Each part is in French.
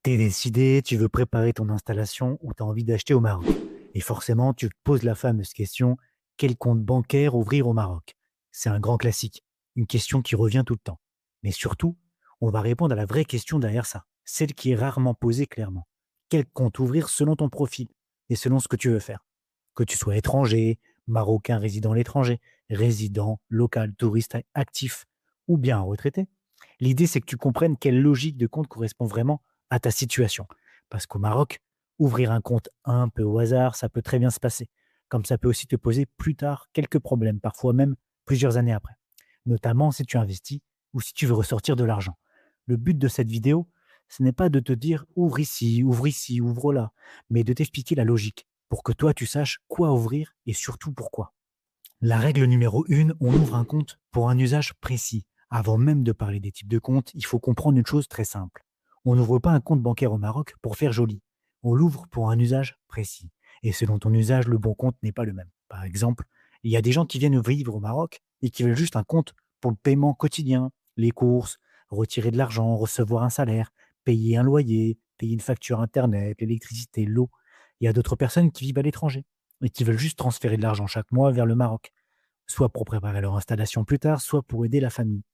T'es décidé, tu veux préparer ton installation ou tu as envie d'acheter au Maroc. Et forcément, tu te poses la fameuse question, quel compte bancaire ouvrir au Maroc? C'est un grand classique, une question qui revient tout le temps. Mais surtout, on va répondre à la vraie question derrière ça, celle qui est rarement posée clairement. Quel compte ouvrir selon ton profil et selon ce que tu veux faire? Que tu sois étranger, marocain résident à l'étranger, résident, local, touriste actif ou bien un retraité. L'idée, c'est que tu comprennes quelle logique de compte correspond vraiment à ta situation. Parce qu'au Maroc, ouvrir un compte un peu au hasard, ça peut très bien se passer. Comme ça peut aussi te poser plus tard quelques problèmes, parfois même plusieurs années après. Notamment si tu investis ou si tu veux ressortir de l'argent. Le but de cette vidéo, ce n'est pas de te dire ouvre ici, ouvre là, mais de t'expliquer la logique pour que toi tu saches quoi ouvrir et surtout pourquoi. La règle numéro 1, on ouvre un compte pour un usage précis. Avant même de parler des types de comptes, il faut comprendre une chose très simple. On n'ouvre pas un compte bancaire au Maroc pour faire joli. On l'ouvre pour un usage précis. Et selon ton usage, le bon compte n'est pas le même. Par exemple, il y a des gens qui viennent vivre au Maroc et qui veulent juste un compte pour le paiement quotidien, les courses, retirer de l'argent, recevoir un salaire, payer un loyer, payer une facture Internet, l'électricité, l'eau. Il y a d'autres personnes qui vivent à l'étranger et qui veulent juste transférer de l'argent chaque mois vers le Maroc, soit pour préparer leur installation plus tard, soit pour aider la famille.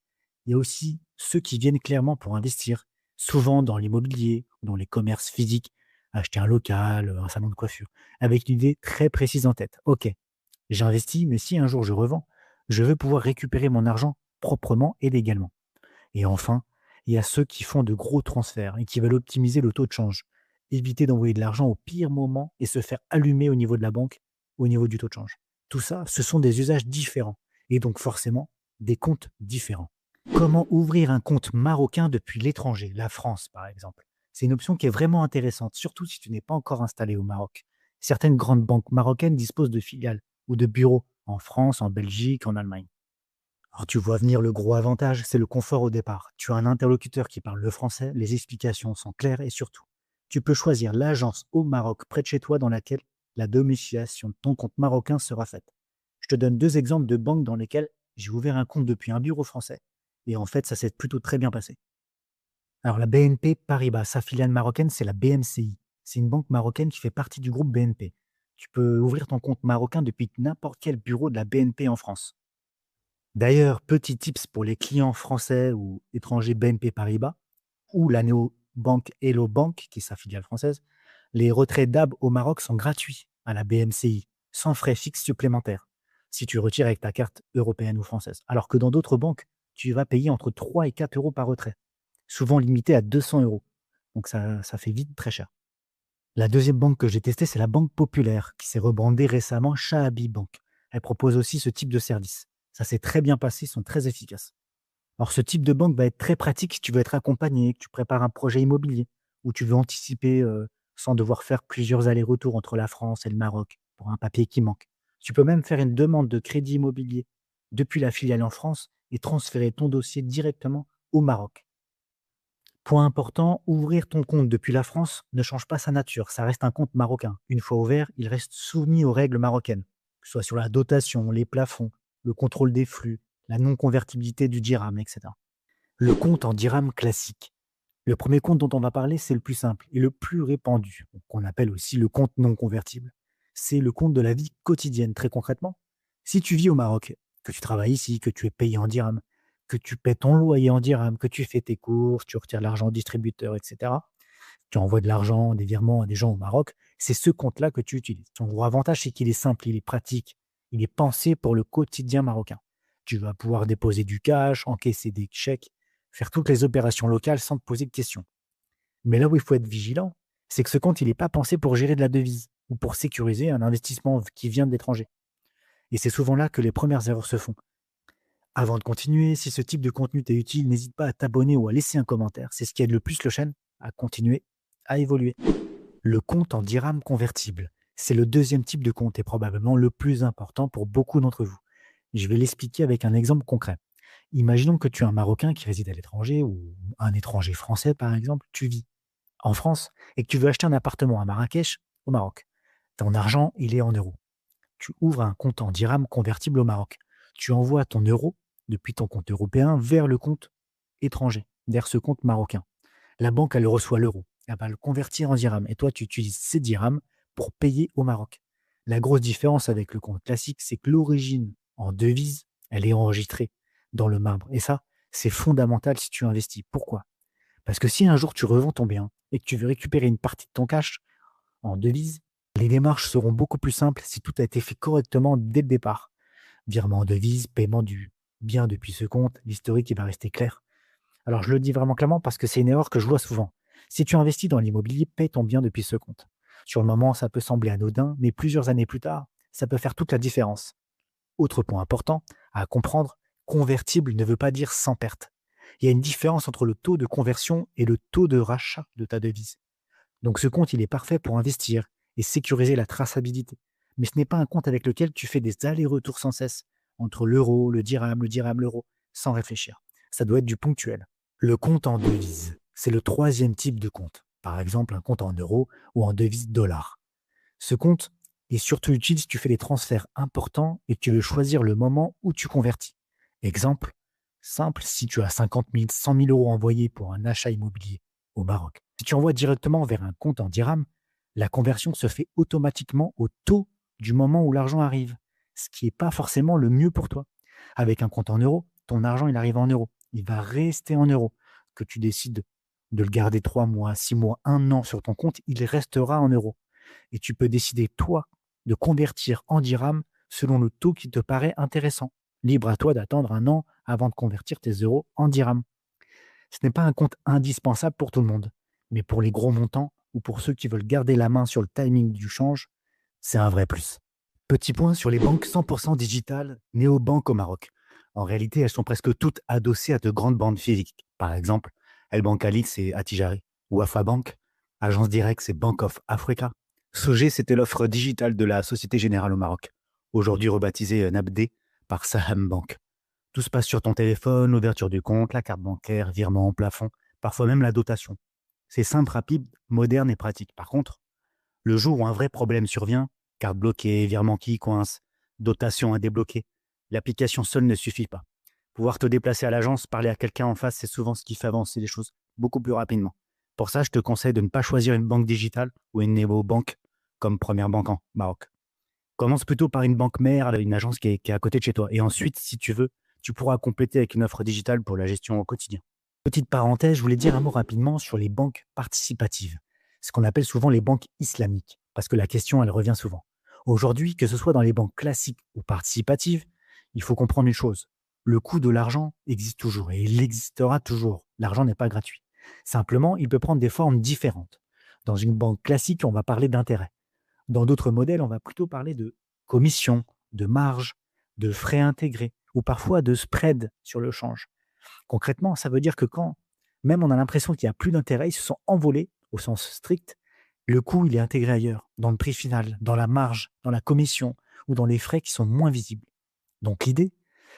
Il y a aussi ceux qui viennent clairement pour investir, souvent dans l'immobilier, dans les commerces physiques, acheter un local, un salon de coiffure, avec une idée très précise en tête. Ok, j'investis, mais si un jour je revends, je veux pouvoir récupérer mon argent proprement et légalement. Et enfin, il y a ceux qui font de gros transferts et qui veulent optimiser le taux de change, éviter d'envoyer de l'argent au pire moment et se faire allumer au niveau de la banque, au niveau du taux de change. Tout ça, ce sont des usages différents et donc forcément des comptes différents. Comment ouvrir un compte marocain depuis l'étranger, la France par exemple? C'est une option qui est vraiment intéressante, surtout si tu n'es pas encore installé au Maroc. Certaines grandes banques marocaines disposent de filiales ou de bureaux en France, en Belgique, en Allemagne. Alors tu vois venir le gros avantage, c'est le confort au départ. Tu as un interlocuteur qui parle le français, les explications sont claires et surtout, tu peux choisir l'agence au Maroc près de chez toi dans laquelle la domiciliation de ton compte marocain sera faite. Je te donne deux exemples de banques dans lesquelles j'ai ouvert un compte depuis un bureau français et en fait ça s'est plutôt très bien passé. Alors la BNP Paribas, sa filiale marocaine, c'est la BMCI. C'est une banque marocaine qui fait partie du groupe BNP. Tu peux ouvrir ton compte marocain depuis n'importe quel bureau de la BNP en France. D'ailleurs, petit tips pour les clients français ou étrangers BNP Paribas ou la néobanque Hello Bank, qui est sa filiale française, les retraits DAB au Maroc sont gratuits à la BMCI, sans frais fixes supplémentaires, si tu retires avec ta carte européenne ou française. Alors que dans d'autres banques, tu vas payer entre 3 et 4 euros par retrait, souvent limité à 200 euros. Donc ça fait vite très cher. La deuxième banque que j'ai testée, c'est la Banque Populaire, qui s'est rebrandée récemment Shahabi Bank. Elle propose aussi ce type de service. Ça s'est très bien passé, ils sont très efficaces. Alors ce type de banque va être très pratique si tu veux être accompagné, que tu prépares un projet immobilier, ou tu veux anticiper sans devoir faire plusieurs allers-retours entre la France et le Maroc pour un papier qui manque. Tu peux même faire une demande de crédit immobilier depuis la filiale en France et transférer ton dossier directement au Maroc. Point important, ouvrir ton compte depuis la France ne change pas sa nature, ça reste un compte marocain. Une fois ouvert, il reste soumis aux règles marocaines, que ce soit sur la dotation, les plafonds, le contrôle des flux, la non-convertibilité du dirham, etc. Le compte en dirham classique. Le premier compte dont on va parler, c'est le plus simple et le plus répandu, qu'on appelle aussi le compte non convertible. C'est le compte de la vie quotidienne, très concrètement. Si tu vis au Maroc, que tu travailles ici, que tu es payé en dirham, que tu paies ton loyer en dirham, que tu fais tes courses, tu retires l'argent au distributeur, etc. Tu envoies de l'argent, des virements à des gens au Maroc, c'est ce compte-là que tu utilises. Son gros avantage, c'est qu'il est simple, il est pratique, il est pensé pour le quotidien marocain. Tu vas pouvoir déposer du cash, encaisser des chèques, faire toutes les opérations locales sans te poser de questions. Mais là où il faut être vigilant, c'est que ce compte, il n'est pas pensé pour gérer de la devise ou pour sécuriser un investissement qui vient de l'étranger. Et c'est souvent là que les premières erreurs se font. Avant de continuer, si ce type de contenu t'est utile, n'hésite pas à t'abonner ou à laisser un commentaire. C'est ce qui aide le plus le chaîne à continuer à évoluer. Le compte en dirham convertible. C'est le deuxième type de compte et probablement le plus important pour beaucoup d'entre vous. Je vais l'expliquer avec un exemple concret. Imaginons que tu es un Marocain qui réside à l'étranger ou un étranger français, par exemple. Tu vis en France et que tu veux acheter un appartement à Marrakech, au Maroc. Ton argent, il est en euros. Tu ouvres un compte en dirham convertible au Maroc. Tu envoies ton euro depuis ton compte européen vers le compte étranger, vers ce compte marocain. La banque, elle reçoit l'euro. elle va le convertir en dirhams et toi, tu utilises ces dirhams pour payer au Maroc. La grosse différence avec le compte classique, c'est que l'origine en devise, elle est enregistrée dans le marbre et ça, c'est fondamental si tu investis. Pourquoi? Parce que si un jour tu revends ton bien et que tu veux récupérer une partie de ton cash en devise, les démarches seront beaucoup plus simples si tout a été fait correctement dès le départ. Virement en devise, paiement du bien depuis ce compte, l'historique il va rester clair. Alors je le dis vraiment clairement parce que c'est une erreur que je vois souvent. Si tu investis dans l'immobilier, paie ton bien depuis ce compte. Sur le moment, ça peut sembler anodin, mais plusieurs années plus tard, ça peut faire toute la différence. Autre point important à comprendre, convertible ne veut pas dire sans perte. Il y a une différence entre le taux de conversion et le taux de rachat de ta devise. Donc ce compte, il est parfait pour investir et sécuriser la traçabilité. Mais ce n'est pas un compte avec lequel tu fais des allers-retours sans cesse entre l'euro, le dirham, l'euro, sans réfléchir. Ça doit être du ponctuel. Le compte en devise, c'est le troisième type de compte. Par exemple, un compte en euros ou en devise dollar. Ce compte est surtout utile si tu fais des transferts importants et que tu veux choisir le moment où tu convertis. Exemple, simple, si tu as 50 000, 100 000 euros envoyés pour un achat immobilier au Maroc. Si tu envoies directement vers un compte en dirham, la conversion se fait automatiquement au taux du moment où l'argent arrive, ce qui n'est pas forcément le mieux pour toi. Avec un compte en euros, ton argent il arrive en euros, il va rester en euros. Que tu décides de le garder 3 mois, 6 mois, 1 an sur ton compte, il restera en euros et tu peux décider, toi, de convertir en dirhams selon le taux qui te paraît intéressant. Libre à toi d'attendre 1 an avant de convertir tes euros en dirhams. Ce n'est pas un compte indispensable pour tout le monde, mais pour les gros montants ou pour ceux qui veulent garder la main sur le timing du change, c'est un vrai plus. Petit point sur les banques 100% digitales néobanques au Maroc. En réalité, elles sont presque toutes adossées à de grandes banques physiques. Par exemple, El Bank Ali, c'est Attijari. Ou Bank, Agence Direct, c'est Bank of Africa. Sogé, c'était l'offre digitale de la Société Générale au Maroc, aujourd'hui rebaptisée Nabdé par Saham Bank. Tout se passe sur ton téléphone, l'ouverture du compte, la carte bancaire, virement, plafond, parfois même la dotation. C'est simple, rapide, moderne et pratique. Par contre, le jour où un vrai problème survient, carte bloquée, virement qui coince, dotation à débloquer, l'application seule ne suffit pas. Pouvoir te déplacer à l'agence, parler à quelqu'un en face, c'est souvent ce qui fait avancer les choses beaucoup plus rapidement. Pour ça, je te conseille de ne pas choisir une banque digitale ou une néo-banque comme première banque en Maroc. Commence plutôt par une banque mère, une agence qui est à côté de chez toi. Et ensuite, si tu veux, tu pourras compléter avec une offre digitale pour la gestion au quotidien. Petite parenthèse, je voulais dire un mot rapidement sur les banques participatives, ce qu'on appelle souvent les banques islamiques, parce que la question, elle revient souvent. Aujourd'hui, que ce soit dans les banques classiques ou participatives, il faut comprendre une chose. Le coût de l'argent existe toujours et il existera toujours. L'argent n'est pas gratuit. Simplement, il peut prendre des formes différentes. Dans une banque classique, on va parler d'intérêt. Dans d'autres modèles, on va plutôt parler de commission, de marge, de frais intégrés ou parfois de spread sur le change. Concrètement, ça veut dire que quand même on a l'impression qu'il n'y a plus d'intérêt, ils se sont envolés au sens strict, le coût il est intégré ailleurs, dans le prix final, dans la marge, dans la commission ou dans les frais qui sont moins visibles. Donc l'idée,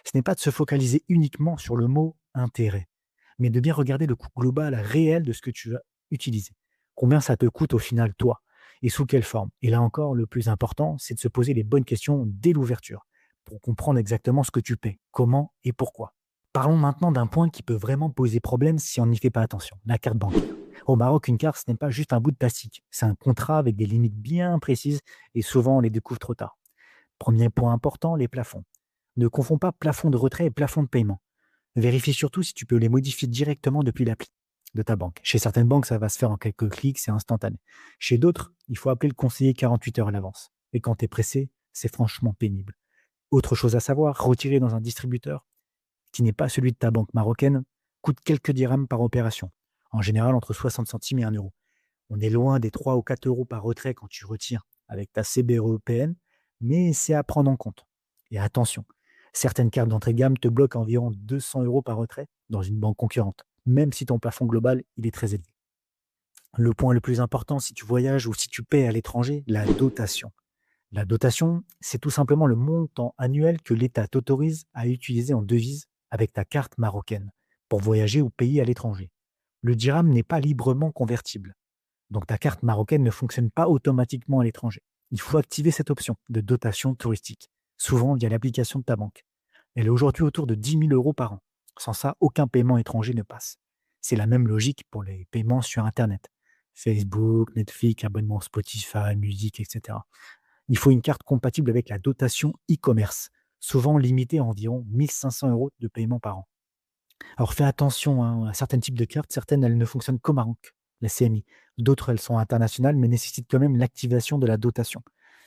ce n'est pas de se focaliser uniquement sur le mot intérêt, mais de bien regarder le coût global réel de ce que tu vas utiliser. Combien ça te coûte au final toi et sous quelle forme. Et là encore, le plus important, c'est de se poser les bonnes questions dès l'ouverture pour comprendre exactement ce que tu paies, comment et pourquoi. Parlons maintenant d'un point qui peut vraiment poser problème si on n'y fait pas attention, la carte bancaire. Au Maroc, une carte, ce n'est pas juste un bout de plastique, c'est un contrat avec des limites bien précises et souvent on les découvre trop tard. Premier point important, les plafonds. Ne confonds pas plafond de retrait et plafond de paiement. Vérifie surtout si tu peux les modifier directement depuis l'appli de ta banque. Chez certaines banques, ça va se faire en quelques clics, c'est instantané. Chez d'autres, il faut appeler le conseiller 48 heures à l'avance. Et quand tu es pressé, c'est franchement pénible. Autre chose à savoir, retirer dans un distributeur qui n'est pas celui de ta banque marocaine coûte quelques dirhams par opération. En général, entre 60 centimes et 1 euro. On est loin des 3 ou 4 euros par retrait quand tu retires avec ta CB européenne, mais c'est à prendre en compte. Et attention, certaines cartes d'entrée de gamme te bloquent environ 200 euros par retrait dans une banque concurrente, même si ton plafond global il est très élevé. Le point le plus important si tu voyages ou si tu paies à l'étranger, la dotation. La dotation, c'est tout simplement le montant annuel que l'État t'autorise à utiliser en devise avec ta carte marocaine pour voyager ou payer à l'étranger. Le dirham n'est pas librement convertible, donc ta carte marocaine ne fonctionne pas automatiquement à l'étranger. Il faut activer cette option de dotation touristique, souvent via l'application de ta banque. Elle est aujourd'hui autour de 10 000 euros par an. Sans ça, aucun paiement étranger ne passe. C'est la même logique pour les paiements sur Internet. Facebook, Netflix, abonnement Spotify, musique, etc. Il faut une carte compatible avec la dotation e-commerce, souvent limitée à environ 1 500 € de paiement par an. Alors fais attention, hein, à certains types de cartes, certaines elles ne fonctionnent qu'au Maroc, la CMI. D'autres elles sont internationales mais nécessitent quand même l'activation de la dotation.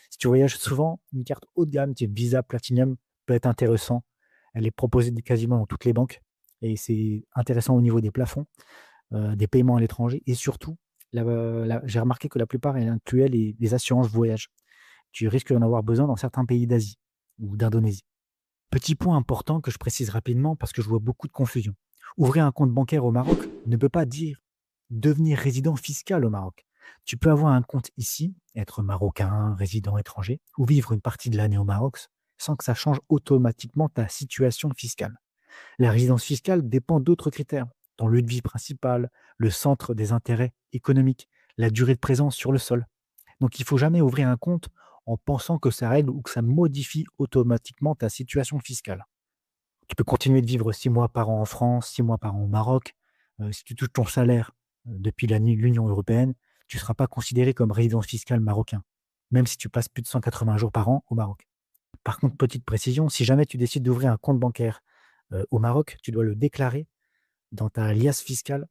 Si tu voyages souvent, une carte haut de gamme type Visa Platinum peut être intéressant. Elle est proposée quasiment dans toutes les banques et c'est intéressant au niveau des plafonds, des paiements à l'étranger et surtout, j'ai remarqué que la plupart elles incluaient les assurances voyage. Tu risques d'en avoir besoin dans certains pays d'Asie ou d'Indonésie. Petit point important que je précise rapidement parce que je vois beaucoup de confusion. Ouvrir un compte bancaire au Maroc ne peut pas dire devenir résident fiscal au Maroc. Tu peux avoir un compte ici, être marocain, résident étranger, ou vivre une partie de l'année au Maroc sans que ça change automatiquement ta situation fiscale. La résidence fiscale dépend d'autres critères, ton lieu de vie principal, le centre des intérêts économiques, la durée de présence sur le sol. Donc il faut jamais ouvrir un compte en pensant que ça règle ou que ça modifie automatiquement ta situation fiscale. Tu peux continuer de vivre 6 mois par an en France, 6 mois par an au Maroc. Si tu touches ton salaire, depuis l'Union européenne, tu ne seras pas considéré comme résident fiscal marocain, même si tu passes plus de 180 jours par an au Maroc. Par contre, petite précision, si jamais tu décides d'ouvrir un compte bancaire, au Maroc, tu dois le déclarer dans ta liasse fiscale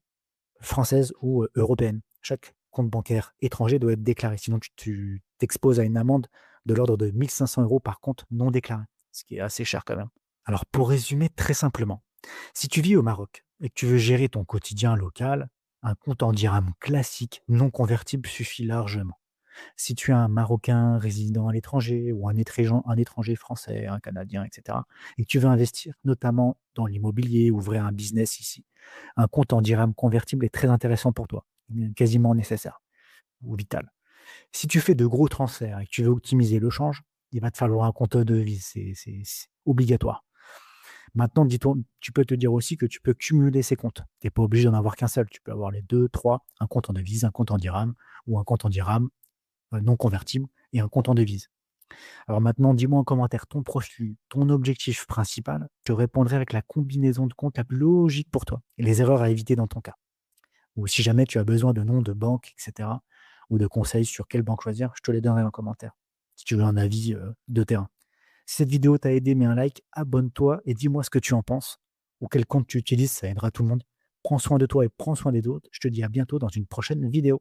française ou, européenne. Chaque compte bancaire étranger doit être déclaré, sinon tu t'exposes à une amende de l'ordre de 1 500 € par compte non déclaré, ce qui est assez cher quand même. Alors pour résumer très simplement, si tu vis au Maroc et que tu veux gérer ton quotidien local, un compte en dirham classique non convertible suffit largement. Si tu es un Marocain résidant à l'étranger ou un étranger français, un Canadien, et cetera, et que tu veux investir notamment dans l'immobilier, ouvrir un business ici, un compte en dirham convertible est très intéressant pour toi, quasiment nécessaire ou vital. Si tu fais de gros transferts et que tu veux optimiser le change, il va te falloir un compte de devise, c'est obligatoire. Maintenant, dis-toi, tu peux te dire aussi que tu peux cumuler ces comptes. Tu es pas obligé d'en avoir qu'un seul, tu peux avoir les 2, 3, un compte en devise, un compte en dirham ou un compte en dirham non convertible et un compte en devise. Alors maintenant, dis-moi en commentaire ton profil, ton objectif principal. Je te répondrai avec la combinaison de comptes la plus logique pour toi et les erreurs à éviter dans ton cas. Ou si jamais tu as besoin de noms de banques, etc., ou de conseils sur quelle banque choisir, je te les donnerai en commentaire. Si tu veux un avis de terrain. Si cette vidéo t'a aidé, mets un like, abonne-toi et dis-moi ce que tu en penses ou quel compte tu utilises, ça aidera tout le monde. Prends soin de toi et prends soin des autres. Je te dis à bientôt dans une prochaine vidéo.